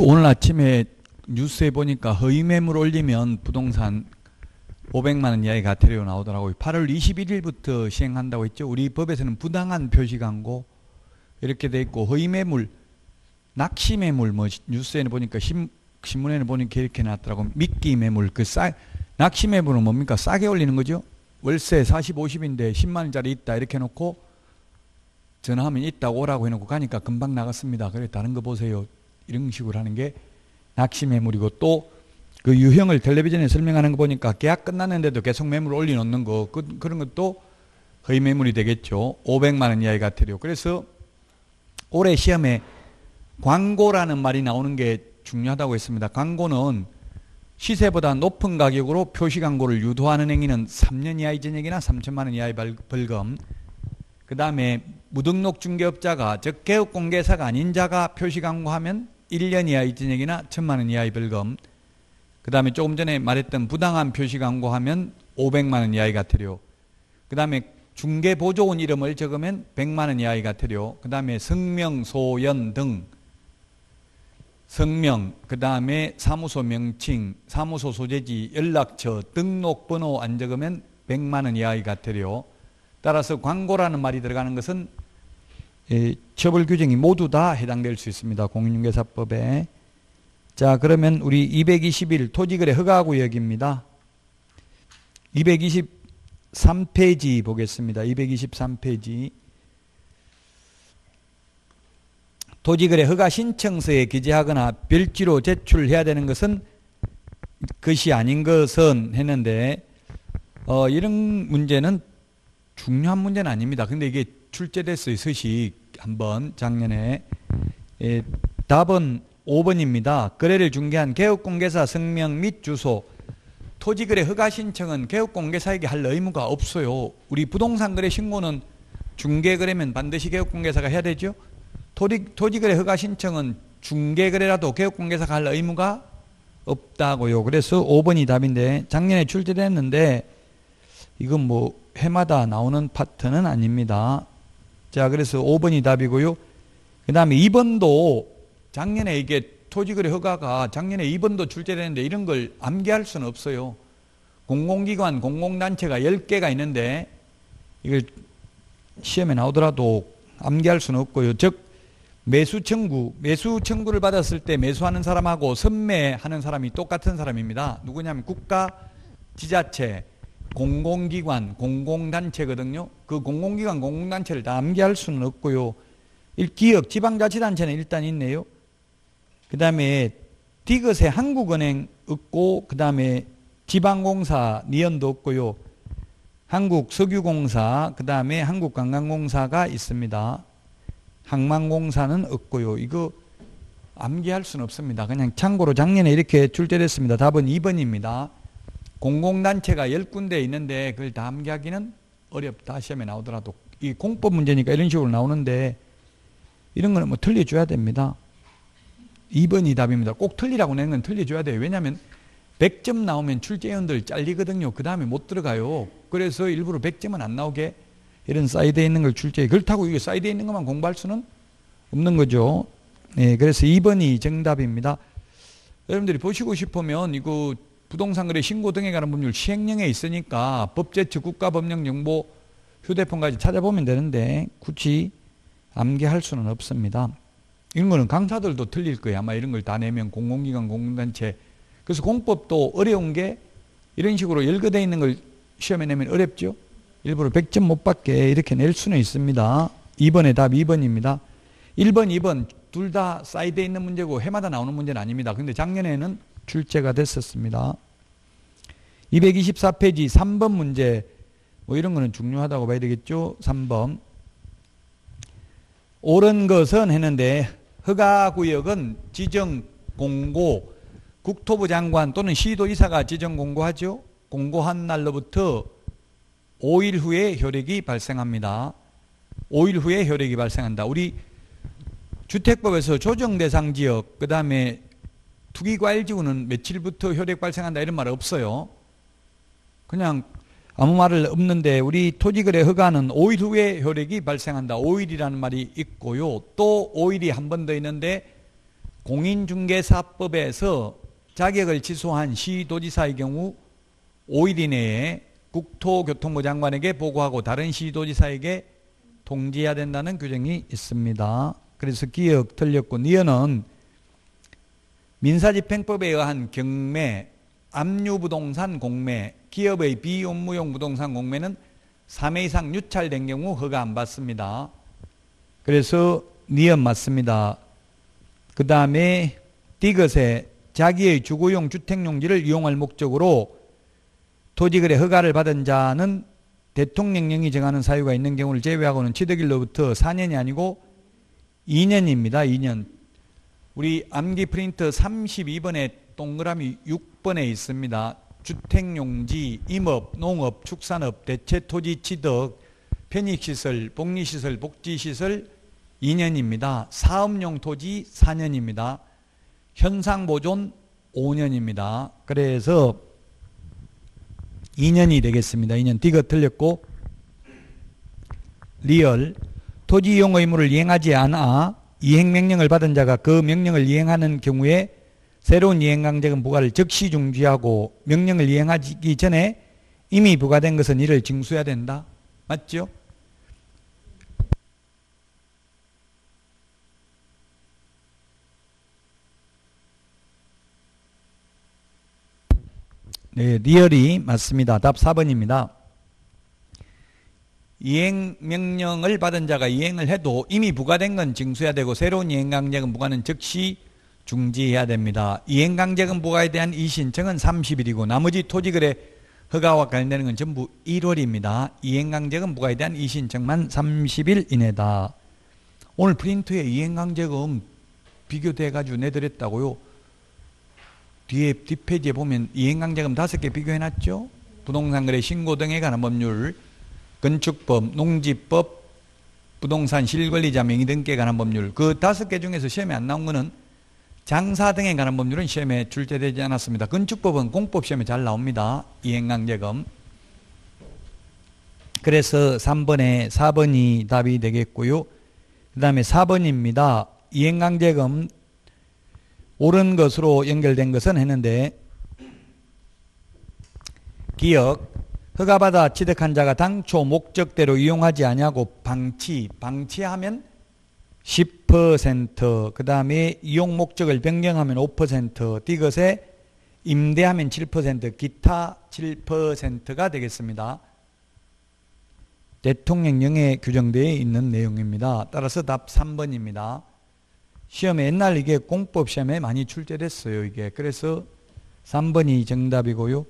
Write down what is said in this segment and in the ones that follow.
오늘 아침에 뉴스에 보니까 허위 매물 올리면 부동산 500만 원 이하의 과태료 나오더라고요. 8월 21일부터 시행한다고 했죠. 우리 법에서는 부당한 표시 광고 이렇게 돼 있고, 허위 매물, 낚시 매물, 뭐 뉴스에는 보니까 신문에는 보니까 이렇게 나왔더라고요. 미끼 매물. 낚시 매물은 뭡니까? 싸게 올리는 거죠. 월세 40, 50인데 10만 원짜리 있다 이렇게 해놓고 전화하면 있다고 오라고 해놓고 가니까 금방 나갔습니다. 그래 다른 거 보세요. 이런 식으로 하는 게 낚시 매물이고, 또 그 유형을 텔레비전에 설명하는 거 보니까 계약 끝났는데도 계속 매물 올려놓는 거, 그런 것도 허위 매물이 되겠죠. 500만 원 이하의 과태료. 그래서 올해 시험에 광고라는 말이 나오는 게 중요하다고 했습니다. 광고는 시세보다 높은 가격으로 표시 광고를 유도하는 행위는 3년 이하의 징역이나 3천만 원 이하의 벌금. 그 다음에 무등록 중개업자가, 즉 개업공개사가 아닌 자가 표시 광고하면 1년 이하의 징역이나 1,000만 원 이하의 벌금. 그 다음에 조금 전에 말했던 부당한 표시 광고하면 500만 원 이하의 과태료. 그 다음에 중개보조원 이름을 적으면 100만 원 이하의 과태료. 그 다음에 성명, 소연 등 성명, 그 다음에 사무소 명칭, 사무소 소재지, 연락처, 등록번호 안 적으면 100만 원 이하의 과태료. 따라서 광고라는 말이 들어가는 것은 처벌 규정이 모두 다 해당될 수 있습니다. 공인중개사법에. 자, 그러면 우리 221 토지거래 허가구역입니다. 223페이지 보겠습니다. 223페이지. 토지거래 허가 신청서에 기재하거나 별지로 제출해야 되는 것은 것이 아닌 것은 했는데, 이런 문제는 중요한 문제는 아닙니다. 근데 이게 출제됐어요. 서식 한번 작년에. 답은 5번입니다. 거래를 중개한 개업공개사 성명 및 주소. 토지거래 허가 신청은 개업공개사에게 할 의무가 없어요. 우리 부동산 거래 신고는 중개거래면 반드시 개업공개사가 해야 되죠. 토지거래 허가 신청은 중개거래라도 개업공개사가 할 의무가 없다고요. 그래서 5번이 답인데, 작년에 출제됐는데 이건 뭐 해마다 나오는 파트는 아닙니다. 자, 그래서 5번이 답이고요. 그 다음에 2번도 작년에 이게 토지거래 허가가 작년에 2번도 출제되는데 이런 걸 암기할 수는 없어요. 공공기관, 공공단체가 10개가 있는데 이걸 시험에 나오더라도 암기할 수는 없고요. 즉 매수 청구를 받았을 때 매수하는 사람하고 선매하는 사람이 똑같은 사람입니다. 누구냐면 국가, 지자체, 공공기관, 공공단체거든요. 그 공공기관, 공공단체를 다 암기할 수는 없고요. 기업, 지방자치단체는 일단 있네요. 그 다음에 디귿에 한국은행 없고, 그 다음에 지방공사, 니은도 없고요. 한국석유공사, 그 다음에 한국관광공사가 있습니다. 항만공사는 없고요. 이거 암기할 수는 없습니다. 그냥 참고로 작년에 이렇게 출제됐습니다. 답은 2번입니다. 공공단체가 10군데 있는데 그걸 다 암기하기는 어렵다. 시험에 나오더라도. 이 공법 문제니까 이런 식으로 나오는데 이런 거는 뭐 틀려줘야 됩니다. 2번이 답입니다. 꼭 틀리라고 내는 건 틀려줘야 돼요. 왜냐하면 100점 나오면 출제위원들 잘리거든요. 그 다음에 못 들어가요. 그래서 일부러 100점은 안 나오게 이런 사이드에 있는 걸 출제해. 그렇다고 이게 사이드에 있는 것만 공부할 수는 없는 거죠. 네, 그래서 2번이 정답입니다. 여러분들이 보시고 싶으면 이거 부동산 거래 신고 등에 관한 법률 시행령에 있으니까 법제처 국가법령정보 휴대폰까지 찾아보면 되는데 굳이 암기할 수는 없습니다. 이런 거는 강사들도 틀릴 거예요. 아마 이런 걸 다 내면 공공기관, 공공단체. 그래서 공법도 어려운 게 이런 식으로 열거되어 있는 걸 시험에 내면 어렵죠. 일부러 100점 못 받게 이렇게 낼 수는 있습니다. 2번의 답 2번입니다. 1번, 2번 둘 다 사이드에 있는 문제고 해마다 나오는 문제는 아닙니다. 근데 작년에는 출제가 됐었습니다. 224페이지 3번 문제. 뭐 이런 거는 중요하다고 봐야 되겠죠. 3번. 옳은 것은 했는데 허가구역은 지정 공고, 국토부 장관 또는 시도이사가 지정 공고하죠. 공고한 날로부터 5일 후에 효력이 발생합니다. 5일 후에 효력이 발생한다. 우리 주택법에서 조정대상지역, 그 다음에 투기과일지구는 며칠부터 효력 발생한다 이런 말 없어요. 그냥 아무 말을 없는데 우리 토지거래 허가는 5일 후에 효력이 발생한다. 5일이라는 말이 있고요. 또 5일이 한 번 더 있는데 공인중개사법에서 자격을 취소한 시도지사의 경우 5일 이내에 국토교통부 장관에게 보고하고 다른 시도지사에게 통지해야 된다는 규정이 있습니다. 그래서 기억 틀렸고, 니은은 민사집행법에 의한 경매, 압류부동산 공매, 기업의 비업무용 부동산 공매는 3회 이상 유찰된 경우 허가 안 받습니다. 그래서 니은 맞습니다. 그 다음에 디귿에 자기의 주거용 주택용지를 이용할 목적으로 토지거래 허가를 받은 자는 대통령령이 정하는 사유가 있는 경우를 제외하고는 취득일로부터 4년이 아니고 2년입니다. 2년. 우리 암기 프린트 32번에 동그라미 6번에 있습니다. 주택용지, 임업, 농업, 축산업, 대체토지 취득, 편익시설, 복리시설, 복지시설 2년입니다. 사업용 토지 4년입니다. 현상보존 5년입니다. 그래서 2년이 되겠습니다. 2년. 디귿 틀렸고, 리얼. 토지 이용 의무를 이행하지 않아 이행명령을 받은 자가 그 명령을 이행하는 경우에 새로운 이행강제금 부과를 즉시 중지하고 명령을 이행하기 전에 이미 부과된 것은 이를 징수해야 된다. 맞죠? 네, 리얼이 맞습니다. 답 4번입니다. 이행명령을 받은 자가 이행을 해도 이미 부과된 건 징수해야 되고 새로운 이행강제금 부과는 즉시 중지해야 됩니다. 이행강제금 부과에 대한 이의신청은 30일이고 나머지 토지거래 허가와 관련되는 건 전부 1월입니다. 이행강제금 부과에 대한 이의신청만 30일 이내다. 오늘 프린트에 이행강제금 비교돼가지고 내드렸다고요. 뒤에 뒷페이지에 보면 이행강제금 5개 비교해놨죠. 부동산거래 신고 등에 관한 법률, 건축법, 농지법, 부동산 실권리자 명의 등기에 관한 법률, 그 5개 중에서 시험에 안 나온 거는 장사 등에 관한 법률은 시험에 출제되지 않았습니다. 건축법은 공법 시험에 잘 나옵니다. 이행강제금. 그래서 3번에 4번이 답이 되겠고요. 그 다음에 4번입니다. 이행강제금 옳은 것으로 연결된 것은 했는데, 기억, 허가받아 취득한 자가 당초 목적대로 이용하지 아니하고 방치하면 10%, 그 다음에 이용 목적을 변경하면 5%, 디귿에 임대하면 7%, 기타 7%가 되겠습니다. 대통령령에 규정되어 있는 내용입니다. 따라서 답 3번입니다. 시험에 옛날 이게 공법 시험에 많이 출제됐어요. 이게. 그래서 3번이 정답이고요.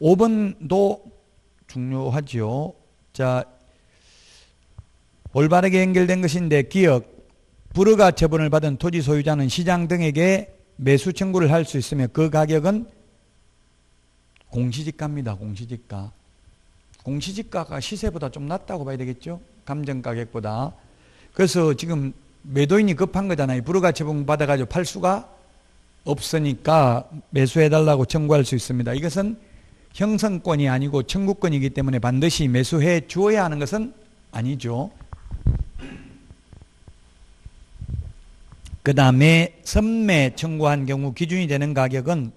5번도 중요하죠. 자, 올바르게 연결된 것인데, 기억, 불허가 처분을 받은 토지 소유자는 시장 등에게 매수 청구를 할 수 있으며 그 가격은 공시지가입니다. 공시지가. 공시지가가 시세보다 좀 낮다고 봐야 되겠죠. 감정가격보다. 그래서 지금 매도인이 급한 거잖아요. 불허가 처분 받아가지고 팔 수가 없으니까 매수해달라고 청구할 수 있습니다. 이것은 형성권이 아니고 청구권이기 때문에 반드시 매수해 주어야 하는 것은 아니죠. 그 다음에 선매 청구한 경우 기준이 되는 가격은,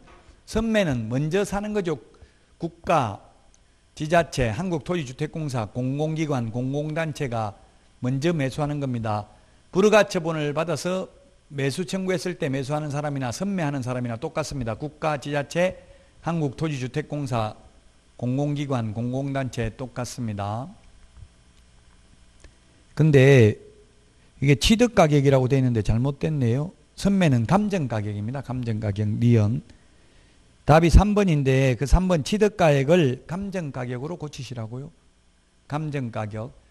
선매는 먼저 사는 거죠. 국가, 지자체, 한국토지주택공사, 공공기관, 공공단체가 먼저 매수하는 겁니다. 불허가 처분을 받아서 매수 청구했을 때 매수하는 사람이나 선매하는 사람이나 똑같습니다. 국가, 지자체, 한국토지주택공사, 공공기관, 공공단체 똑같습니다. 근데 이게 취득가격이라고 되어 있는데 잘못됐네요. 선매는 감정가격입니다. 감정가격, 니은. 답이 3번인데 그 3번 취득가액을 감정가격으로 고치시라고요. 감정가격.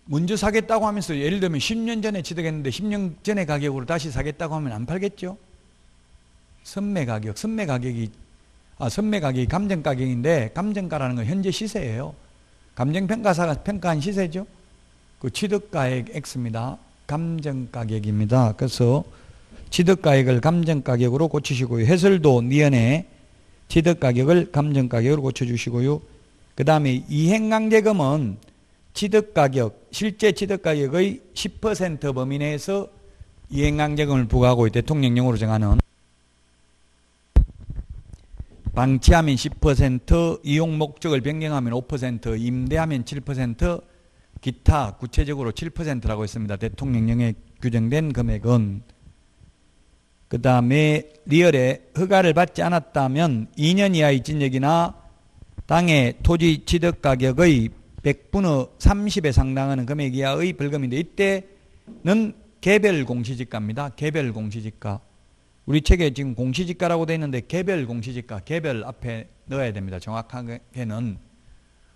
먼저 사겠다고 하면서 예를 들면 10년 전에 취득했는데 10년 전의 가격으로 다시 사겠다고 하면 안 팔겠죠? 선매가격, 선매가격이 감정가격인데, 감정가라는 건 현재 시세예요. 감정평가사가 평가한 시세죠. 그 취득가액 X입니다. 감정가격입니다. 그래서 취득가액을 감정가격으로 고치시고요. 해설도 니은에 취득가격을 감정가격으로 고쳐주시고요. 그 다음에 이행강제금은 취득가격, 실제 취득가격의 10% 범위 내에서 이행강제금을 부과하고 대통령령으로 정하는 방치하면 10%, 이용 목적을 변경하면 5%, 임대하면 7%, 기타 구체적으로 7%라고 했습니다. 대통령령에 규정된 금액은. 그 다음에 리얼에 허가를 받지 않았다면 2년 이하의 진역이나 땅의 토지 취득 가격의 100분의 30에 상당하는 금액 이하의 벌금인데, 이때는 개별 공시지가입니다. 개별 공시지가. 우리 책에 지금 공시지가라고 되어 있는데 개별 공시지가, 개별 앞에 넣어야 됩니다. 정확하게는.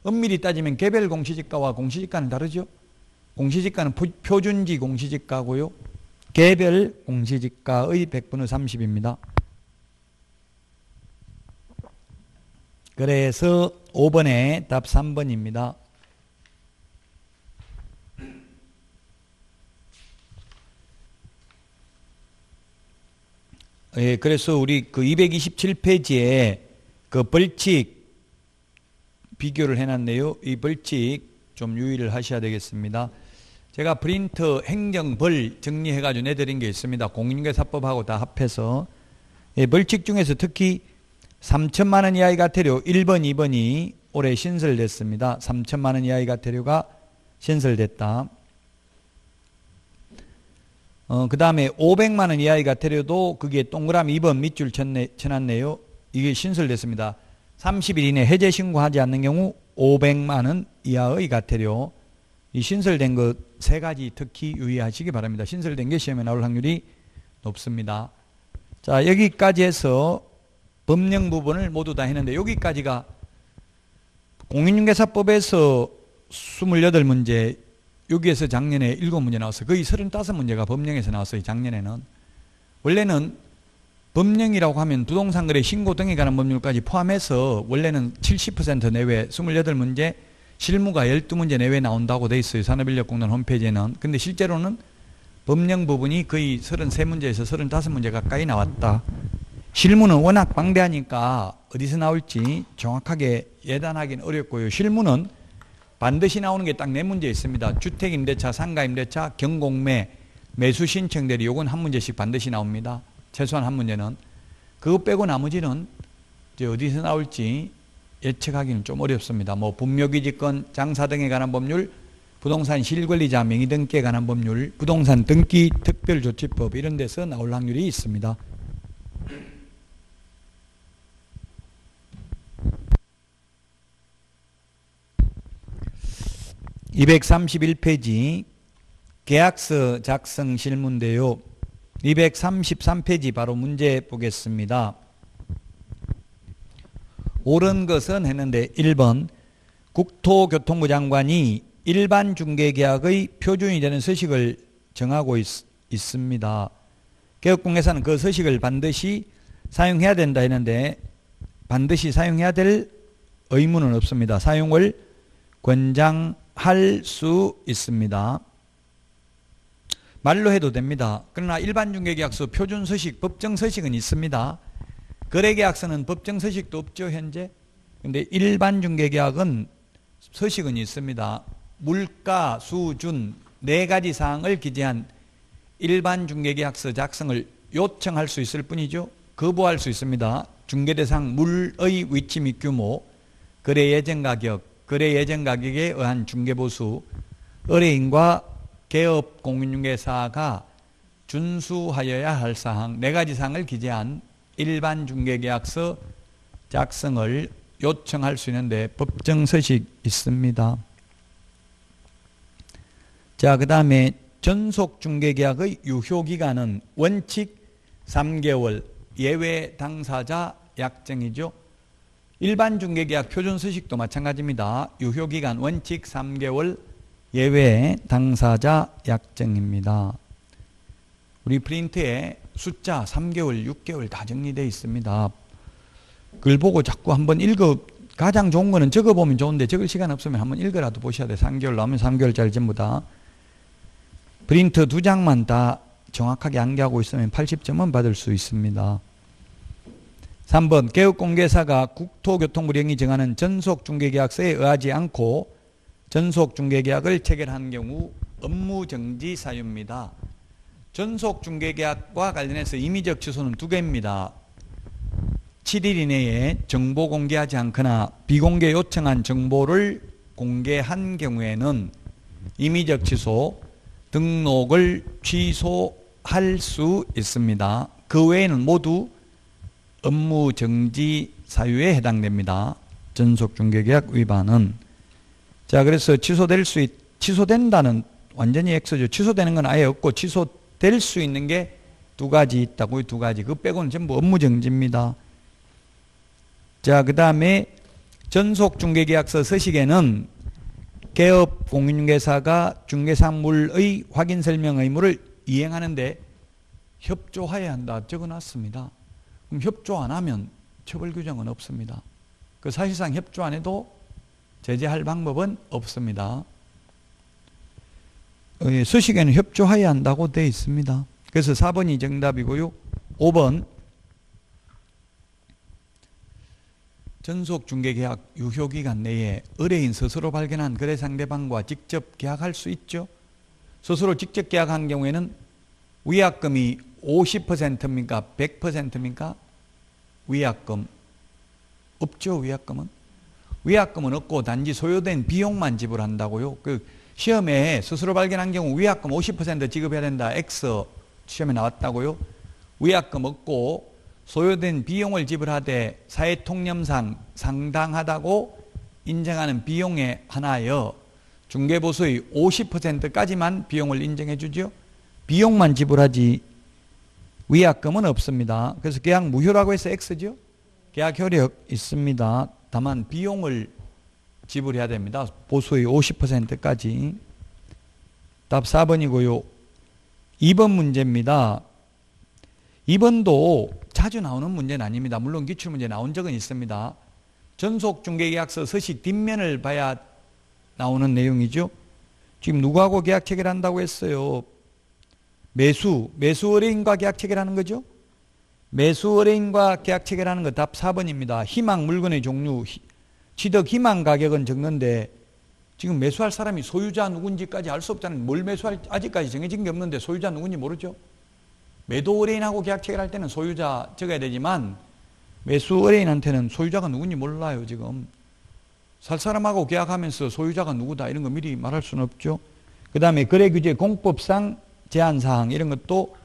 엄밀히 따지면 개별 공시지가와 공시지가는 다르죠. 공시지가는 표준지 공시지가고요. 개별 공시지가의 100분의 30입니다. 그래서 5번에 답 3번입니다. 예, 그래서 우리 그 227페이지에 그 벌칙 비교를 해놨네요. 이 벌칙 좀 유의를 하셔야 되겠습니다. 제가 프린트 행정벌 정리해가지고 내드린 게 있습니다. 공인중개사법하고 다 합해서. 예, 벌칙 중에서 특히 3천만 원 이하의 과태료 1번, 2번이 올해 신설됐습니다. 3천만 원 이하의 과태료가 신설됐다. 그 다음에 500만 원 이하의 과태료도 그게 동그라미 2번 밑줄 쳐놨네요. 이게 신설됐습니다. 30일 이내 해제 신고하지 않는 경우 500만 원 이하의 과태료. 이 신설된 것 세 가지 특히 유의하시기 바랍니다. 신설된 게 시험에 나올 확률이 높습니다. 자, 여기까지 해서 법령 부분을 모두 다 했는데, 여기까지가 공인중개사법에서 28문제, 여기에서 작년에 7문제 나왔어요. 거의 35문제가 법령에서 나왔어요. 작년에는. 원래는 법령이라고 하면 부동산 거래 신고 등에 관한 법률까지 포함해서 원래는 70% 내외 28문제, 실무가 12문제 내외 나온다고 돼 있어요. 산업인력공단 홈페이지에는. 근데 실제로는 법령 부분이 거의 33문제에서 35문제 가까이 나왔다. 실무는 워낙 방대하니까 어디서 나올지 정확하게 예단하기는 어렵고요. 실무는 반드시 나오는 게 딱 4문제 있습니다. 주택임대차, 상가임대차, 경공매, 매수신청 대리, 요건 한 문제씩 반드시 나옵니다. 최소한 한 문제는. 그거 빼고 나머지는 이제 어디서 나올지 예측하기는 좀 어렵습니다. 뭐 분묘기지권, 장사 등에 관한 법률, 부동산 실권리자 명의 등기에 관한 법률, 부동산 등기 특별조치법 이런 데서 나올 확률이 있습니다. (231페이지) 계약서 작성 실무인데요. 233페이지 바로 문제 보겠습니다. 옳은 것은 했는데 1번 국토교통부 장관이 일반 중개계약의 표준이 되는 서식을 정하고 있습니다. 개업공개사는 그 서식을 반드시 사용해야 된다 했는데 반드시 사용해야 될 의무는 없습니다. 사용을 권장할 수 있습니다. 말로 해도 됩니다. 그러나 일반중개계약서 표준서식, 법정서식은 있습니다. 거래계약서는 법정서식도 없죠, 현재. 근데 일반중개계약은 서식은 있습니다. 물가, 수준, 4가지 사항을 기재한 일반중개계약서 작성을 요청할 수 있을 뿐이죠. 거부할 수 있습니다. 중개대상 물의 위치 및 규모, 거래예정가격, 거래예정가격에 의한 중개보수, 의뢰인과 개업 공인중개사가 준수하여야 할 사항 4가지 사항을 기재한 일반 중개계약서 작성을 요청할 수 있는데 법정서식 있습니다. 자, 그 다음에 전속중개계약의 유효기간은 원칙 3개월, 예외 당사자 약정이죠. 일반 중개계약 표준서식도 마찬가지입니다. 유효기간 원칙 3개월, 예외 당사자 약정입니다. 우리 프린트에 숫자 3개월, 6개월 다 정리되어 있습니다. 그걸 보고 자꾸 한번 가장 좋은 거는 적어보면 좋은데 적을 시간 없으면 한번 읽어라도 보셔야 돼요. 3개월 나오면 3개월짜리 전부 다. 프린트 2장만 다 정확하게 암기하고 있으면 80점은 받을 수 있습니다. 3번 개업공개사가 국토교통부령이 정하는 전속중개계약서에 의하지 않고 전속중개계약을 체결한 경우 업무정지 사유입니다. 전속중개계약과 관련해서 임의적 취소는 2개입니다. 7일 이내에 정보 공개하지 않거나 비공개 요청한 정보를 공개한 경우에는 임의적 취소, 등록을 취소할 수 있습니다. 그 외에는 모두 업무 정지 사유에 해당됩니다. 전속중개계약 위반은. 자, 그래서 취소된다는 완전히 X죠. 취소되는 건 아예 없고 취소될 수 있는 게 2가지 있다고요. 2가지. 그 빼고는 전부 업무 정지입니다. 자, 그 다음에 전속중개계약서 서식에는 개업 공인중개사가 중개사물의 확인 설명 의무를 이행하는데 협조하여야 한다 적어놨습니다. 그럼 협조 안 하면 처벌 규정은 없습니다. 그 사실상 협조 안 해도 제재할 방법은 없습니다. 서식에는 협조해야 한다고 되어 있습니다. 그래서 4번이 정답이고요. 5번 전속중개계약 유효기간 내에 의뢰인 스스로 발견한 거래 상대방과 직접 계약할 수 있죠. 스스로 직접 계약한 경우에는 위약금이 50%입니까? 100%입니까? 위약금 없죠. 위약금은 없고 단지 소요된 비용만 지불한다고요. 그 시험에 스스로 발견한 경우 위약금 50% 지급해야 된다. X 시험에 나왔다고요. 위약금 없고 소요된 비용을 지불하되 사회통념상 상당하다고 인정하는 비용에 한하여 중개보수의 50%까지만 비용을 인정해 주죠. 비용만 지불하지 위약금은 없습니다. 그래서 계약 무효라고 해서 X죠. 계약 효력 있습니다. 다만 비용을 지불해야 됩니다. 보수의 50%까지. 답 4번이고요. 2번 문제입니다. 2번도 자주 나오는 문제는 아닙니다. 물론 기출문제 나온 적은 있습니다. 전속중개계약서 서식 뒷면을 봐야 나오는 내용이죠. 지금 누구하고 계약 체결한다고 했어요? 매수 의뢰인과 계약 체결하는 거죠. 매수 의뢰인과 계약 체결하는 거 답 4번입니다. 희망 물건의 종류, 취득 희망 가격은 적는데 지금 매수할 사람이 소유자 누군지까지 알 수 없잖아요. 뭘 매수할지 아직까지 정해진 게 없는데 소유자 누군지 모르죠. 매도 의뢰인하고 계약 체결할 때는 소유자 적어야 되지만 매수 의뢰인한테는 소유자가 누군지 몰라요. 지금 살 사람하고 계약하면서 소유자가 누구다 이런 거 미리 말할 수는 없죠. 그 다음에 거래규제 공법상 제한사항 이런 것도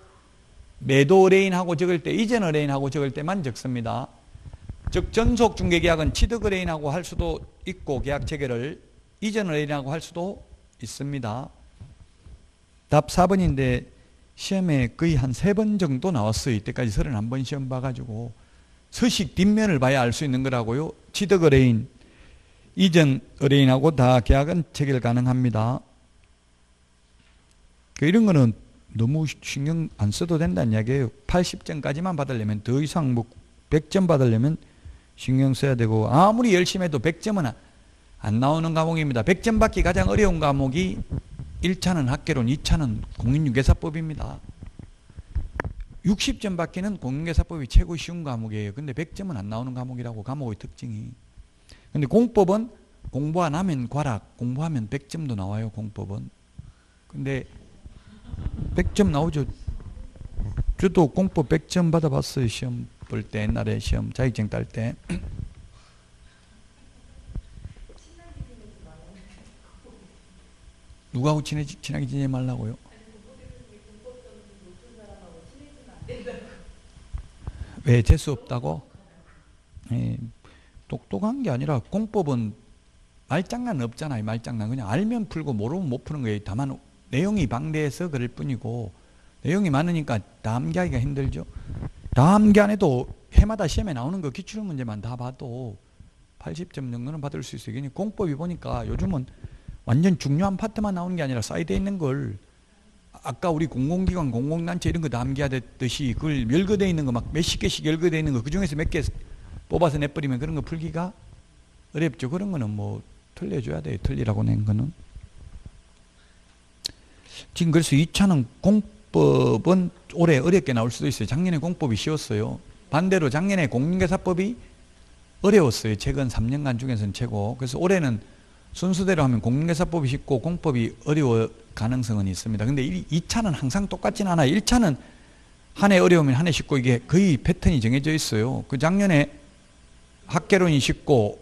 매도 의뢰인하고 적을 때 이전 의뢰인하고 적을 때만 적습니다. 즉 전속중개계약은 취득 의뢰인하고 할 수도 있고 계약 체결을 이전 의뢰인하고 할 수도 있습니다. 답 4번인데 시험에 거의 한 3번 정도 나왔어요. 이때까지 31번 시험 봐가지고 서식 뒷면을 봐야 알 수 있는 거라고요. 취득 의뢰인, 이전 의뢰인하고 다 계약은 체결 가능합니다. 이런 거는 너무 신경 안 써도 된다는 이야기예요. 80점까지만 받으려면 더 이상 뭐 100점 받으려면 신경 써야 되고 아무리 열심히 해도 100점은 안 나오는 과목입니다. 100점 받기 가장 어려운 과목이 1차는 학개론, 2차는 공인중개사법입니다. 60점 받기는 공인중개사법이 최고 쉬운 과목이에요. 근데 100점은 안 나오는 과목이라고 과목의 특징이. 근데 공법은 공부 안 하면 과락, 공부하면 100점도 나와요. 공법은. 근데 100점 나오죠. 저도 공법 100점 받아봤어요. 시험 볼 때, 옛날에 시험 자격증 딸 때. 누구하고 친하게 지내지 말라고요? 왜 재수 없다고? 예, 똑똑한 게 아니라 공법은 말장난 없잖아요. 말장난 그냥 알면 풀고 모르면 못 푸는 거예요. 다만 내용이 방대해서 그럴 뿐이고 내용이 많으니까 다 암기하기가 힘들죠. 다 암기 안 해도 해마다 시험에 나오는 거 기출문제만 다 봐도 80점 정도는 받을 수 있어요. 공법이 보니까 요즘은 완전 중요한 파트만 나오는 게 아니라 사이드에 있는 걸 아까 우리 공공기관, 공공단체 이런 거 다 암기하듯이 그걸 열거되어 있는 거 막 몇십 개씩 열거되어 있는 거 그중에서 몇 개 뽑아서 내버리면 그런 거 풀기가 어렵죠. 그런 거는 뭐 틀려줘야 돼요. 틀리라고 낸 거는. 지금 그래서 2차는 공법은 올해 어렵게 나올 수도 있어요. 작년에 공법이 쉬웠어요. 반대로 작년에 공인중개사법이 어려웠어요. 최근 3년간 중에서는 최고. 그래서 올해는 순서대로 하면 공인중개사법이 쉽고 공법이 가능성은 있습니다. 근데 2차는 항상 똑같진 않아요. 1차는 한 해 어려우면 한 해 쉽고 이게 거의 패턴이 정해져 있어요. 그 작년에 학개론이 쉽고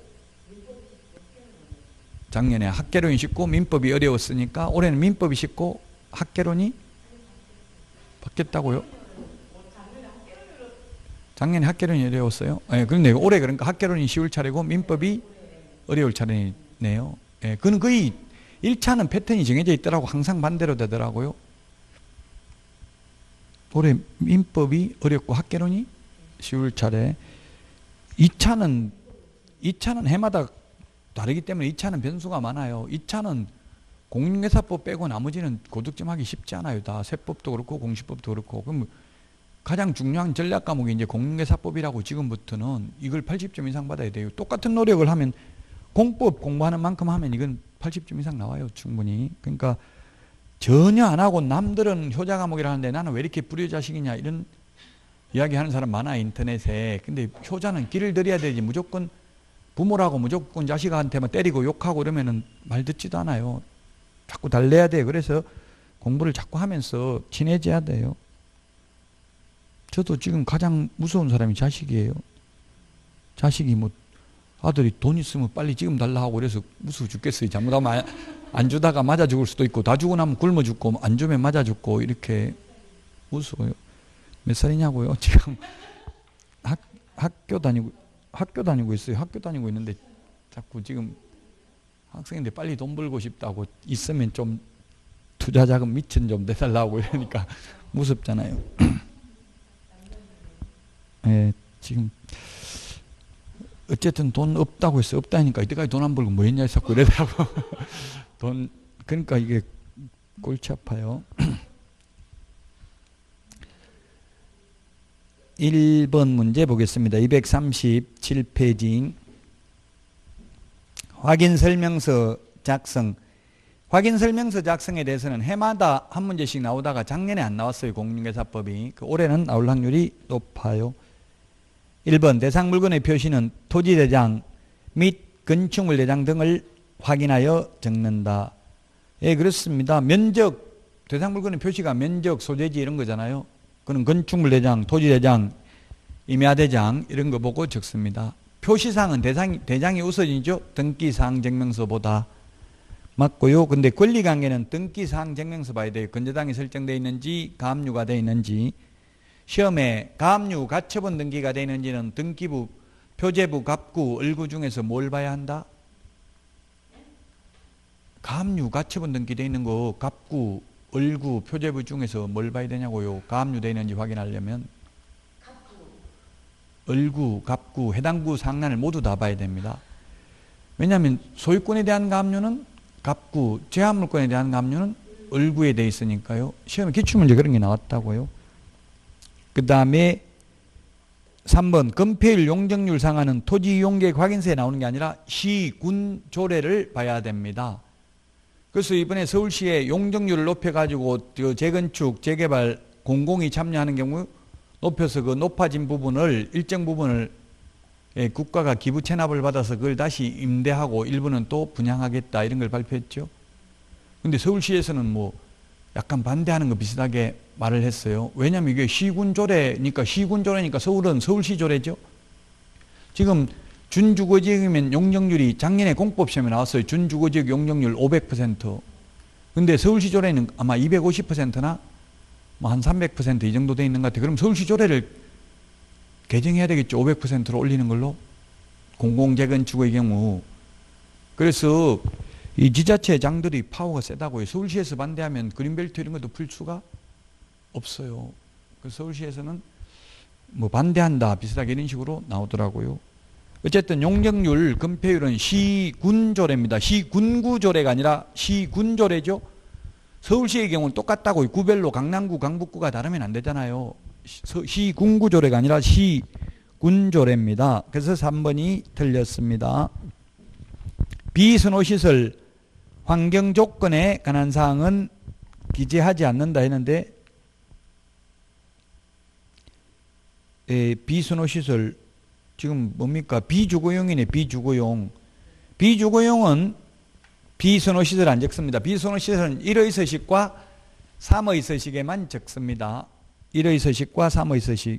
민법이 어려웠으니까 올해는 민법이 쉽고 학개론이 바뀌었다고요? 작년에 학개론이 어려웠어요? 네, 그런데 올해 그러니까 학개론이 쉬울 차례고 민법이 어려울 차례네요. 네, 그건 거의 1차는 패턴이 정해져 있더라고. 항상 반대로 되더라고요. 올해 민법이 어렵고 학개론이 쉬울 차례. 2차는 해마다 다르기 때문에 2차는 변수가 많아요. 2차는 공인중개사법 빼고 나머지는 고득점하기 쉽지 않아요. 다 세법도 그렇고 공시법도 그렇고. 그럼 가장 중요한 전략 과목이 이제 공인중개사법이라고 지금부터는 이걸 80점 이상 받아야 돼요. 똑같은 노력을 하면 공법 공부하는 만큼 하면 이건 80점 이상 나와요. 충분히. 그러니까 전혀 안 하고 남들은 효자 과목이라 하는데 나는 왜 이렇게 불효자식이냐 이런 이야기하는 사람 많아요. 인터넷에. 근데 효자는 길을 들여야 되지. 무조건 부모라고 무조건 자식한테만 때리고 욕하고 그러면은 말 듣지도 않아요. 자꾸 달래야 돼요. 그래서 공부를 자꾸 하면서 친해져야 돼요. 저도 지금 가장 무서운 사람이 자식이에요. 자식이 뭐 아들이 돈 있으면 빨리 지금 달라 하고 그래서 무서워 죽겠어요. 잘못하면 안 주다가 맞아 죽을 수도 있고 다 주고 나면 굶어 죽고 안 주면 맞아 죽고 이렇게 무서워요. 몇 살이냐고요? 지금 학교 다니고 있어요. 학교 다니고 있는데 자꾸 지금 학생인데 빨리 돈 벌고 싶다고 있으면 좀 투자 자금 미천 좀 내달라고 이러니까 무섭잖아요. 네, 지금 어쨌든 돈 없다고 했어요. 없다니까 이때까지 돈 안 벌고 뭐 했냐 자꾸 이러더라고. 돈 그러니까 이게 골치 아파요. 1번 문제 보겠습니다. 237페이지. 확인설명서 작성. 확인설명서 작성에 대해서는 해마다 한 문제씩 나오다가 작년에 안 나왔어요. 공인중개사법이. 올해는 나올 확률이 높아요. 1번 대상 물건의 표시는 토지대장 및 건축물 대장 등을 확인하여 적는다. 예, 그렇습니다. 면적, 대상 물건의 표시가 면적, 소재지 이런 거잖아요. 그는 건축물 대장, 토지 대장, 임야 대장 이런 거 보고 적습니다. 표시사항은 대장이 우선이죠. 등기사항 증명서보다. 맞고요. 근데 권리관계는 등기사항 증명서 봐야 돼요. 건저당이 설정되어 있는지 가압류가 되어 있는지. 시험에 가압류 가처분 등기가 되어 있는지는 등기부, 표제부, 갑구, 을구 중에서 뭘 봐야 한다? 가압류 가처분 등기되어 있는 거 갑구, 을구, 표제부 중에서 뭘 봐야 되냐고요. 가압류 되어 있는지 확인하려면 을구, 갑구, 해당 구 상란을 모두 다 봐야 됩니다. 왜냐하면 소유권에 대한 가압류는 갑구, 제한물권에 대한 가압류는 을구에 되어 있으니까요. 시험에 기출문제 그런 게 나왔다고요. 그 다음에 3번 건폐율 용적률 상한은 토지 이용계획 확인서에 나오는 게 아니라 시, 군, 조례를 봐야 됩니다. 그래서 이번에 서울시에 용적률을 높여가지고 재건축, 재개발, 공공이 참여하는 경우 높여서 그 높아진 부분을 일정 부분을 국가가 기부 체납을 받아서 그걸 다시 임대하고 일부는 또 분양하겠다 이런 걸 발표했죠. 근데 서울시에서는 뭐 약간 반대하는 거 비슷하게 말을 했어요. 왜냐하면 이게 시군조례니까 서울은 서울시 조례죠. 지금 준주거지역이면 용적률이 작년에 공법시험에 나왔어요. 준주거지역 용적률 500%. 근데 서울시 조례는 아마 250%나 뭐 한 300% 이 정도 돼 있는 것 같아요. 그럼 서울시 조례를 개정해야 되겠죠. 500%로 올리는 걸로. 공공재건축의 경우. 그래서 이 지자체장들이 파워가 세다고요. 서울시에서 반대하면 그린벨트 이런 것도 풀 수가 없어요. 그래서 서울시에서는 뭐 반대한다 비슷하게 이런 식으로 나오더라고요. 어쨌든 용적률 건폐율은 시군조례입니다. 시군구조례가 아니라 시군조례죠. 서울시의 경우는 똑같다고요. 구별로 강남구, 강북구가 다르면 안 되잖아요. 시군구조례가 아니라 시군조례입니다. 그래서 3번이 틀렸습니다. 비선호시설 환경조건에 관한 사항은 기재하지 않는다 했는데 비선호시설 지금 뭡니까? 비주거용이네. 비주거용. 비주거용은 비선호시설 안 적습니다. 비선호시설은 1의 서식과 3의 서식에만 적습니다. 1의 서식과 3의 서식.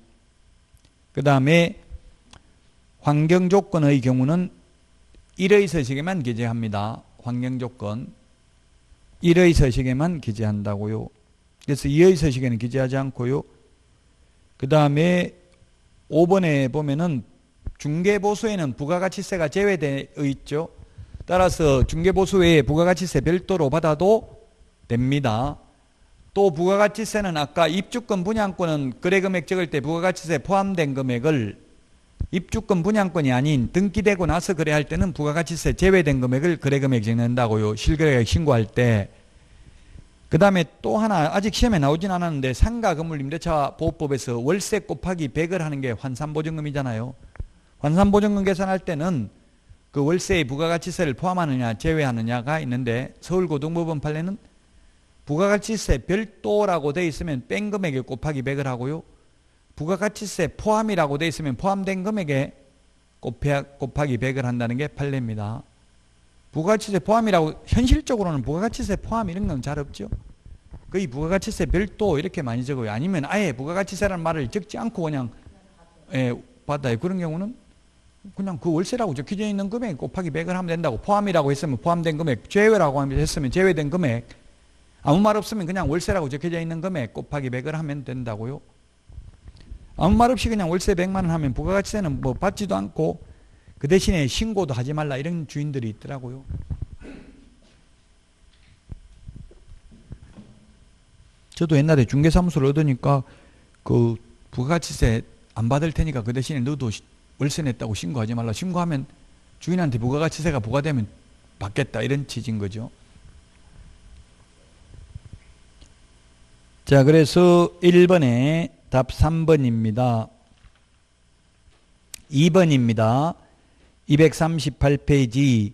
그 다음에 환경조건의 경우는 1의 서식에만 기재합니다. 환경조건 1의 서식에만 기재한다고요. 그래서 2의 서식에는 기재하지 않고요. 그 다음에 5번에 보면은 중개보수에는 부가가치세가 제외되어 있죠. 따라서 중개보수 외에 부가가치세 별도로 받아도 됩니다. 또 부가가치세는 아까 입주권 분양권은 거래금액 적을 때 부가가치세 포함된 금액을 입주권 분양권이 아닌 등기되고 나서 거래할 때는 부가가치세 제외된 금액을 거래금액 적는다고요. 실거래액 신고할 때. 그 다음에 또 하나 아직 시험에 나오진 않았는데 상가건물임대차 보호법에서 월세 곱하기 100을 하는 게 환산보증금이잖아요. 환산보증금 계산할 때는 그 월세의 부가가치세를 포함하느냐 제외하느냐가 있는데 서울고등법원 판례는 부가가치세 별도라고 되어 있으면 뺀 금액에 곱하기 100을 하고요. 부가가치세 포함이라고 되어 있으면 포함된 금액에 곱하기 100을 한다는 게 판례입니다. 부가가치세 포함이라고 현실적으로는 부가가치세 포함 이런 건 잘 없죠. 거의 부가가치세 별도 이렇게 많이 적어요. 아니면 아예 부가가치세라는 말을 적지 않고 그냥 받아요. 그런 경우는 그냥 그 월세라고 적혀져 있는 금액 곱하기 100을 하면 된다고. 포함이라고 했으면 포함된 금액, 제외라고 했으면 제외된 금액, 아무 말 없으면 그냥 월세라고 적혀져 있는 금액 곱하기 100을 하면 된다고요. 아무 말 없이 그냥 월세 100만 원 하면 부가가치세는 뭐 받지도 않고 그 대신에 신고도 하지 말라 이런 주인들이 있더라고요. 저도 옛날에 중개사무소를 얻으니까 그 부가가치세 안 받을 테니까 그 대신에 너도 월세 냈다고 신고하지 말라. 신고하면 주인한테 부가가치세가 부과되면 받겠다 이런 취지인 거죠. 자, 그래서 1번에 답 3번입니다. 2번입니다. 238페이지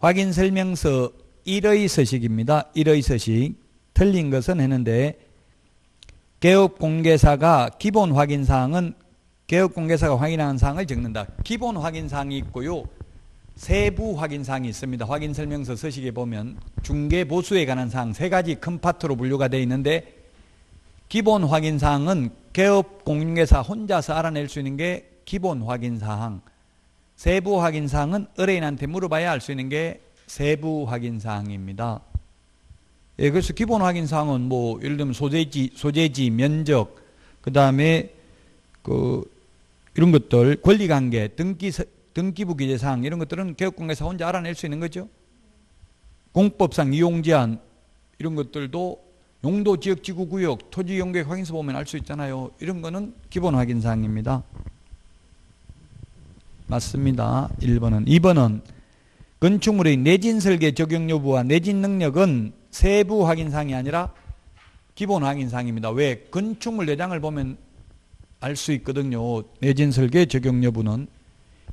확인설명서 1의 서식입니다. 1의 서식. 틀린 것은 했는데 개업공개사가 기본 확인사항은 개업공개사가 확인하는 사항을 적는다. 기본 확인사항이 있고요. 세부 확인사항이 있습니다. 확인설명서 서식에 보면 중개보수에 관한 사항 세 가지 큰 파트로 분류가 되어 있는데 기본 확인사항은 개업공개사 혼자서 알아낼 수 있는 게 기본 확인사항, 세부 확인사항은 의뢰인한테 물어봐야 알 수 있는 게 세부 확인사항입니다. 예, 그래서 기본 확인사항은 뭐 예를 들면 소재지, 면적, 그 다음에 이런 것들, 권리관계, 등기부 기재사항 이런 것들은 개업공개사 혼자 알아낼 수 있는 거죠. 공법상 이용제한 이런 것들도 용도, 지역, 지구, 구역, 토지 이용계획 확인서 보면 알 수 있잖아요. 이런 거는 기본 확인사항입니다. 맞습니다. 1번은. 2번은 건축물의 내진 설계 적용 여부와 내진 능력은 세부 확인사항이 아니라 기본 확인사항입니다. 왜? 건축물 내장을 보면 알 수 있거든요. 내진 설계 적용 여부는.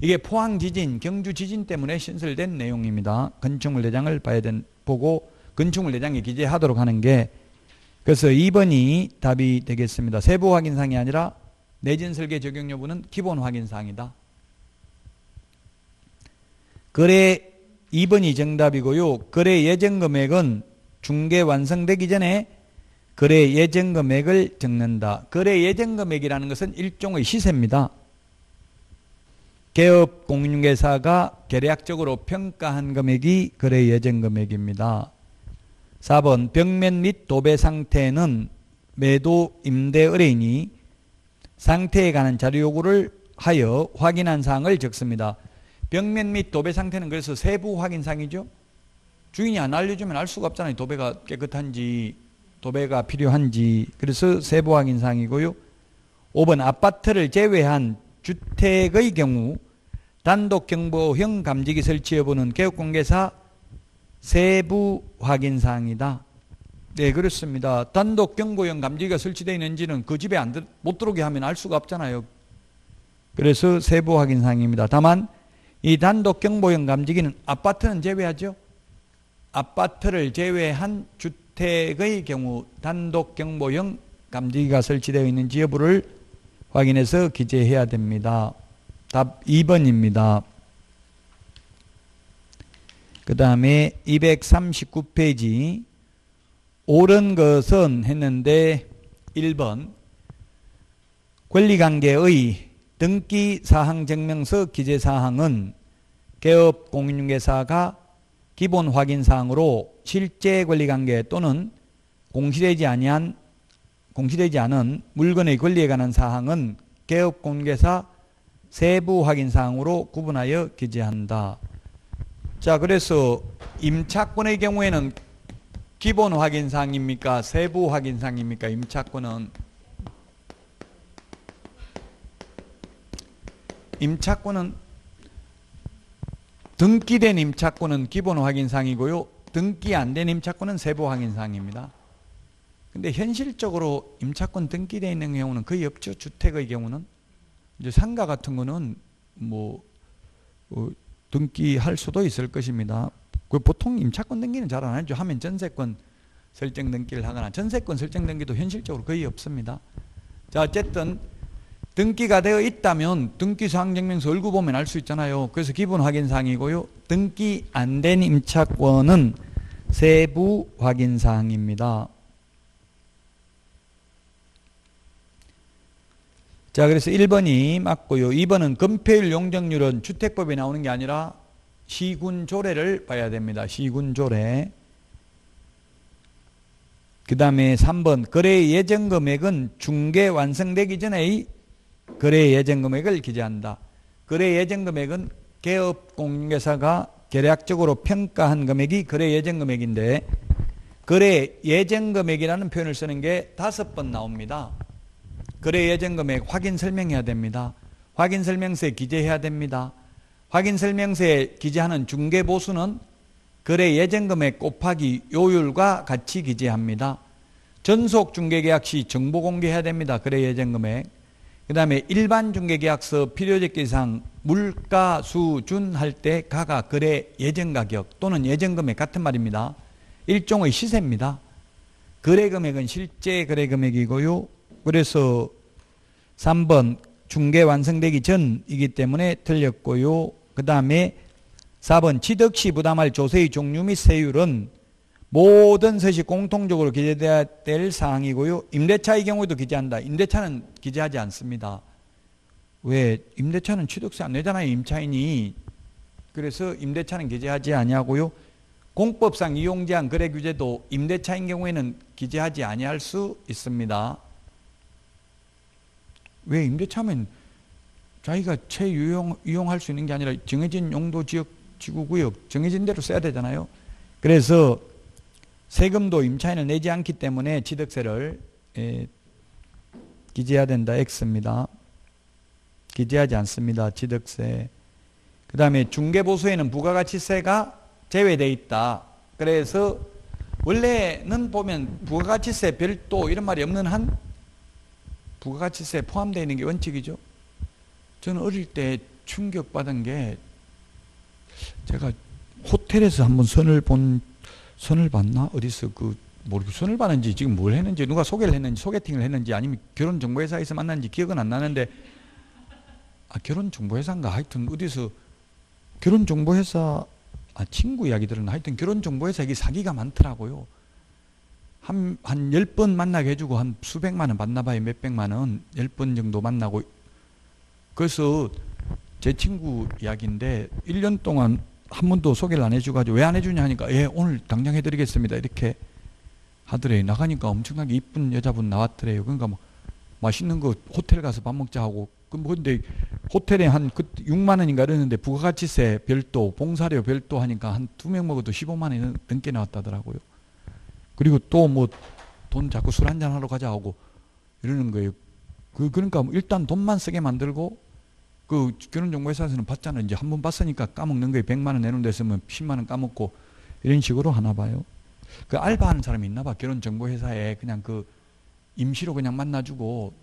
이게 포항 지진, 경주 지진 때문에 신설된 내용입니다. 건축물 내장을 보고 건축물 내장에 기재하도록 하는 게. 그래서 2번이 답이 되겠습니다. 세부 확인사항이 아니라 내진 설계 적용 여부는 기본 확인사항이다. 거래 2번이 정답이고요. 거래 예정 금액은 중개 완성되기 전에 거래 예정 금액을 적는다. 거래 예정 금액이라는 것은 일종의 시세입니다. 개업 공인중개사가 계략적으로 평가한 금액이 거래 예정 금액입니다. 4번 벽면 및 도배 상태는 매도 임대 의뢰인이 상태에 관한 자료 요구를 하여 확인한 사항을 적습니다. 벽면 및 도배 상태는 그래서 세부 확인사항이죠. 주인이 안 알려주면 알 수가 없잖아요. 도배가 깨끗한지 도배가 필요한지. 그래서 세부 확인사항이고요. 5번 아파트를 제외한 주택의 경우 단독경보형 감지기 설치 여부는 개업공개사 세부 확인사항이다. 네, 그렇습니다. 단독경보형 감지기가 설치되어 있는지는 그 집에 못 들어오게 하면 알 수가 없잖아요. 그래서 세부 확인사항입니다. 다만 이 단독경보형 감지기는 아파트는 제외하죠. 아파트를 제외한 주택의 경우 단독경보형 감지기가 설치되어 있는지 여부를 확인해서 기재해야 됩니다. 답 2번입니다. 그 다음에 239페이지 옳은 것은 했는데 1번 권리관계의 등기사항증명서 기재사항은 개업공인중개사가 기본 확인사항으로 실제 권리관계 또는 공시되지 않은 물건의 권리에 관한 사항은 개업공인중개사 세부 확인사항으로 구분하여 기재한다. 자, 그래서 임차권의 경우에는 기본 확인사항입니까? 세부 확인사항입니까? 임차권은 등기된 임차권은 기본 확인사항이고요. 등기 안 된 임차권은 세부 확인사항입니다. 근데 현실적으로 임차권 등기되어 있는 경우는 거의 없죠. 주택의 경우는. 이제 상가 같은 거는 등기할 수도 있을 것입니다. 보통 임차권 등기는 잘 안 하죠. 하면 전세권 설정 등기를 하거나 전세권 설정 등기도 현실적으로 거의 없습니다. 자, 어쨌든 등기가 되어 있다면 등기사항증명서 얼굴 보면 알 수 있잖아요. 그래서 기본 확인사항이고요. 등기 안 된 임차권은 세부 확인사항입니다. 자, 그래서 1번이 맞고요. 2번은 건폐율 용적률은 주택법에 나오는 게 아니라 시군조례를 봐야 됩니다. 시군조례. 그 다음에 3번 거래 예정금액은 중개 완성되기 전의 거래 예정금액을 기재한다. 거래 예정금액은 개업공인중개사가 계략적으로 평가한 금액이 거래 예정금액인데 거래 예정금액이라는 표현을 쓰는 게 5번 나옵니다. 거래 예정금액 확인 설명해야 됩니다. 확인 설명서에 기재해야 됩니다. 확인 설명서에 기재하는 중개보수는 거래 예정금액 곱하기 요율과 같이 기재합니다. 전속 중개계약 시 정보 공개해야 됩니다. 거래 예정금액. 그 다음에 일반 중개계약서 필요적기상 물가 수준 할 때 가가 거래 예정가격 또는 예정금액 같은 말입니다. 일종의 시세입니다. 거래금액은 실제 거래금액이고요. 그래서 3번 중개 완성되기 전이기 때문에 틀렸고요. 그 다음에 4번 취득시 부담할 조세의 종류 및 세율은 모든 서식 공통적으로 기재되어야 될 사항이고요. 임대차의 경우에도 기재한다. 임대차는 기재하지 않습니다. 왜? 임대차는 취득세 안 내잖아요. 임차인이. 그래서 임대차는 기재하지 아니하고요. 공법상 이용제한 거래 규제도 임대차인 경우에는 기재하지 아니할 수 있습니다. 왜? 임대차면 자기가 이용할 수 있는 게 아니라 정해진 용도 지역 지구구역 정해진 대로 써야 되잖아요. 그래서 세금도 임차인은 내지 않기 때문에 취득세를 기재해야 된다. X입니다. 기재하지 않습니다. 취득세. 그 다음에 중개보수에는 부가가치세가 제외되어 있다. 그래서 원래는 보면 부가가치세 별도 이런 말이 없는 한 부가가치세 포함되어 있는 게 원칙이죠. 저는 어릴 때 충격받은 게 제가 호텔에서 한번 선을 봤나? 어디서 모르고 선을 봤는지 지금 뭘 했는지 누가 소개를 했는지 소개팅을 했는지 아니면 결혼정보회사에서 만났는지 기억은 안 나는데 결혼정보회사인가 하여튼 어디서 결혼정보회사 친구 이야기 들었나 하여튼 결혼정보회사 이게 사기가 많더라고요. 한 10번 만나게 해주고 한 수백만 원 받나 봐요. 몇백만 원 10번 정도 만나고 그래서 제 친구 이야기인데 1년 동안 한 번도 소개를 안 해줘가지고 왜 안 해주냐 하니까 예 오늘 당장 해드리겠습니다 이렇게 하더래요. 나가니까 엄청나게 이쁜 여자분 나왔더래요. 그러니까 뭐 맛있는 거 호텔 가서 밥 먹자 하고 근데 호텔에 한 6만 원인가 이랬는데 부가가치세 별도 봉사료 별도 하니까 한 2명 먹어도 15만 원이 넘게 나왔다더라고요. 그리고 또 뭐 돈 자꾸 술 한잔 하러 가자 하고 이러는 거예요. 그러니까 일단 돈만 쓰게 만들고 결혼정보회사에서는 받잖아요. 이제 한 번 봤으니까 까먹는 거예요. 100만 원 내놓은 데서는 10만 원 까먹고 이런 식으로 하나 봐요. 알바하는 사람이 있나 봐. 결혼정보회사에 그냥 임시로 그냥 만나주고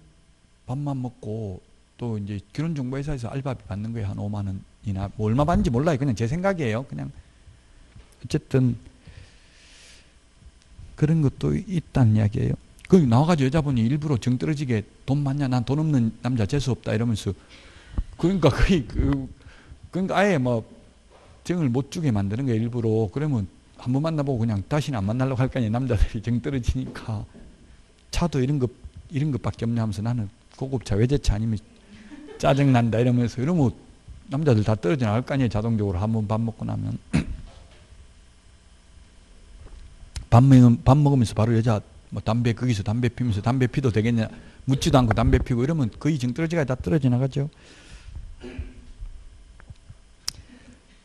밥만 먹고 또 이제 결혼정보회사에서 알바비 받는 거예요. 한 5만 원이나 뭐 얼마 받는지 몰라요. 그냥 제 생각이에요. 그냥 어쨌든 그런 것도 있다는 이야기예요. 나와가지고 여자분이 일부러 정 떨어지게 돈 많냐? 난 돈 없는 남자 재수 없다 이러면서 그러니까 거의 그러니까 아예 뭐 정을 못 주게 만드는 거예요, 일부러. 그러면 한 번 만나보고 그냥 다시는 안 만나려고 할 거 아니에요. 남자들이 정 떨어지니까. 차도 이런 것밖에 없냐 하면서 나는 고급차, 외제차 아니면 짜증난다 이러면서 이러면 남자들 다 떨어져 나갈 거 아니에요, 자동적으로. 한 번 밥 먹고 나면. 밥 먹으면서 바로 여자 뭐 담배 거기서 담배 피면서 담배 피도 되겠냐, 묻지도 않고 담배 피고 이러면 거의 정 떨어지가 다 떨어져 나가죠.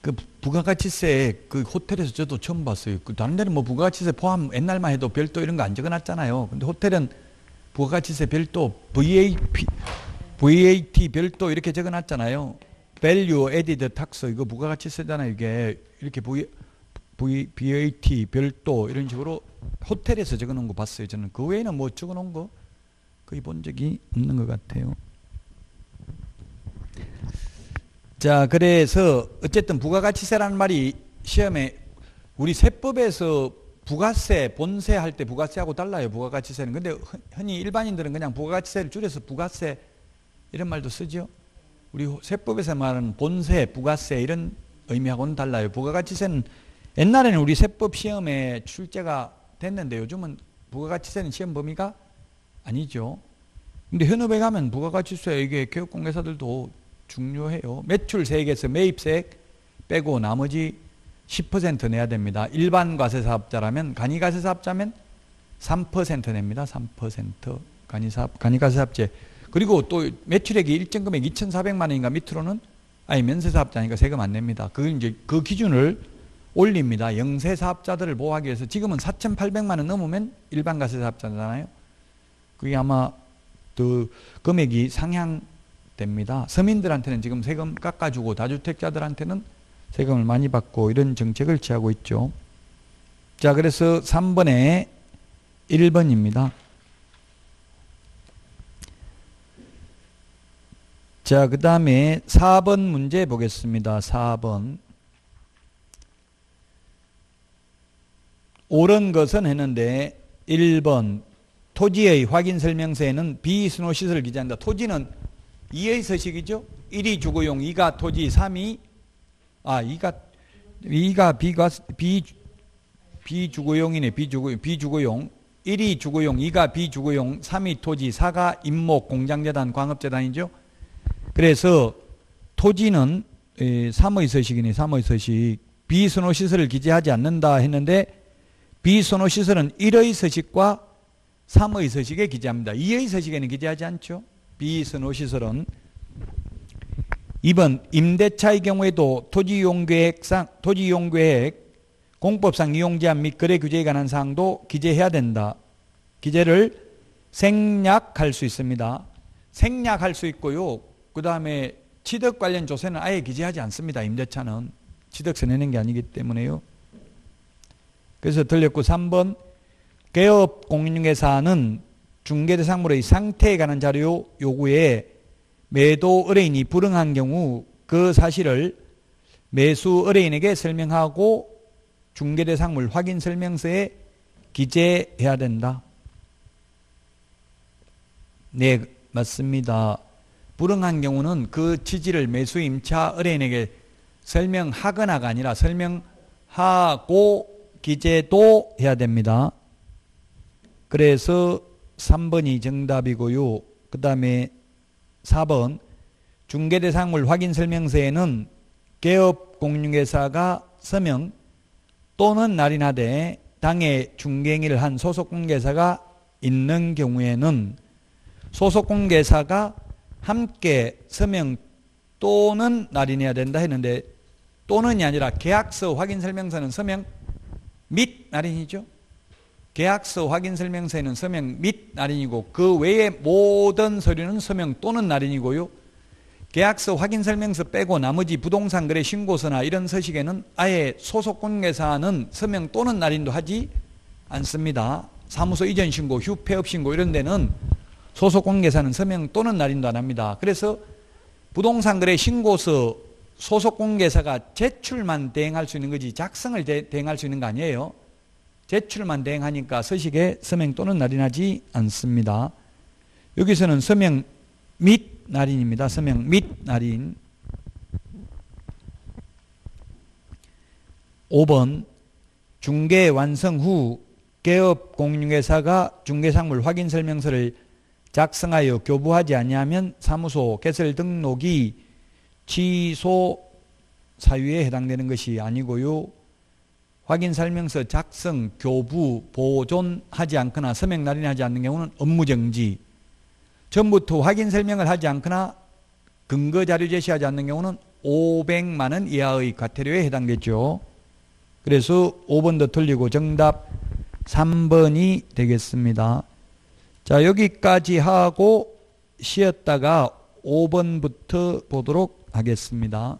그 부가가치세 그 호텔에서 저도 처음 봤어요. 그 다른 데는 뭐 부가가치세 포함 옛날만 해도 별도 이런 거 안 적어놨잖아요. 근데 호텔은 부가가치세 별도 VAT 별도 이렇게 적어놨잖아요. Value Added Tax 이거 부가가치세잖아요. 이게 이렇게 VAT 별도 이런 식으로 호텔에서 적어놓은 거 봤어요. 저는 그 외에는 뭐 적어놓은 거 거의 본 적이 없는 것 같아요. 자, 그래서 어쨌든 부가가치세라는 말이 시험에 우리 세법에서 부가세, 본세 할 때 부가세하고 달라요. 부가가치세는. 근데 흔히 일반인들은 그냥 부가가치세를 줄여서 부가세 이런 말도 쓰죠. 우리 세법에서 말하는 본세, 부가세 이런 의미하고는 달라요. 부가가치세는 옛날에는 우리 세법 시험에 출제가 됐는데 요즘은 부가가치세는 시험 범위가 아니죠. 근데 현업에 가면 부가가치세 이게 교육공개사들도 중요해요. 매출 세액에서 매입세액 빼고 나머지 10% 내야 됩니다. 일반 과세사업자라면, 간이과세사업자면 3% 냅니다. 3% 간이과세사업자. 그리고 또 매출액이 일정 금액 2,400만 원인가 밑으로는 아니 면세사업자니까 세금 안 냅니다. 그 이제 그 기준을 올립니다. 영세사업자들을 보호하기 위해서. 지금은 4,800만 원 넘으면 일반 과세사업자잖아요. 그게 아마 그 금액이 상향됩니다. 서민들한테는 지금 세금 깎아주고 다주택자들한테는 세금을 많이 받고 이런 정책을 취하고 있죠. 자, 그래서 3번에 1번입니다. 자, 그 다음에 4번 문제 보겠습니다. 4번. 옳은 것은 했는데 1번 토지의 확인설명서에는 비순호시설을 기재한다. 토지는 2의 서식이죠. 1이 주거용, 2가 토지, 3이 2가 비주거용이네. 비주거용. 1이 주거용, 2가 비주거용, 3이 토지, 4가 임목, 공장재단, 광업재단이죠. 그래서 토지는 3의 서식이네. 3의 서식. 비순호시설을 기재하지 않는다 했는데 비순호시설은 1의 서식과 3의 서식에 기재합니다. 2의 서식에는 기재하지 않죠. 비순호시설은. 2번 임대차의 경우에도 토지이용계획, 공법상 이용제한 및 거래 규제에 관한 사항도 기재해야 된다. 기재를 생략할 수 있습니다. 생략할 수 있고요. 그 다음에 취득 관련 조세는 아예 기재하지 않습니다. 임대차는 취득세 내는 게 아니기 때문에요. 그래서 틀렸고 3번 개업 공인중개사는 중개대상물의 상태에 관한 자료 요구에 매도 의뢰인이 불응한 경우 그 사실을 매수 의뢰인에게 설명하고 중개대상물 확인설명서에 기재해야 된다. 네, 맞습니다. 불응한 경우는 그 취지를 매수 임차 의뢰인에게 설명하거나가 아니라 설명하고 기재도 해야 됩니다. 그래서 3번이 정답이고요. 그 다음에 4번 중개대상물 확인설명서에는 개업공인중개사가 서명 또는 날인하되 당해 중개행위를 한 소속공개사가 있는 경우에는 소속공개사가 함께 서명 또는 날인해야 된다 했는데 또는이 아니라 계약서 확인설명서는 서명 및 날인이죠. 계약서 확인설명서에는 서명 및 날인이고 그 외의 모든 서류는 서명 또는 날인이고요. 계약서 확인설명서 빼고 나머지 부동산 거래 신고서나 이런 서식에는 아예 소속공개사는 서명 또는 날인도 하지 않습니다. 사무소 이전 신고, 휴폐업 신고 이런 데는 소속공개사는 서명 또는 날인도 안 합니다. 그래서 부동산 거래 신고서 소속공개사가 제출만 대행할 수 있는 거지 작성을 대행할 수 있는 거 아니에요. 제출만 대행하니까 서식에 서명 또는 날인하지 않습니다. 여기서는 서명 및 날인입니다. 서명 및 날인. 5번 중개 완성 후 개업 공인중개사가 중개상물 확인 설명서를 작성하여 교부하지 아니하면 사무소 개설 등록이 취소 사유에 해당되는 것이 아니고요. 확인 설명서 작성, 교부, 보존하지 않거나 서명 날인하지 않는 경우는 업무정지. 전부터 확인 설명을 하지 않거나 근거 자료 제시하지 않는 경우는 500만 원 이하의 과태료에 해당되죠. 그래서 5번도 틀리고 정답 3번이 되겠습니다. 자, 여기까지 하고 쉬었다가 5번부터 보도록 하겠습니다.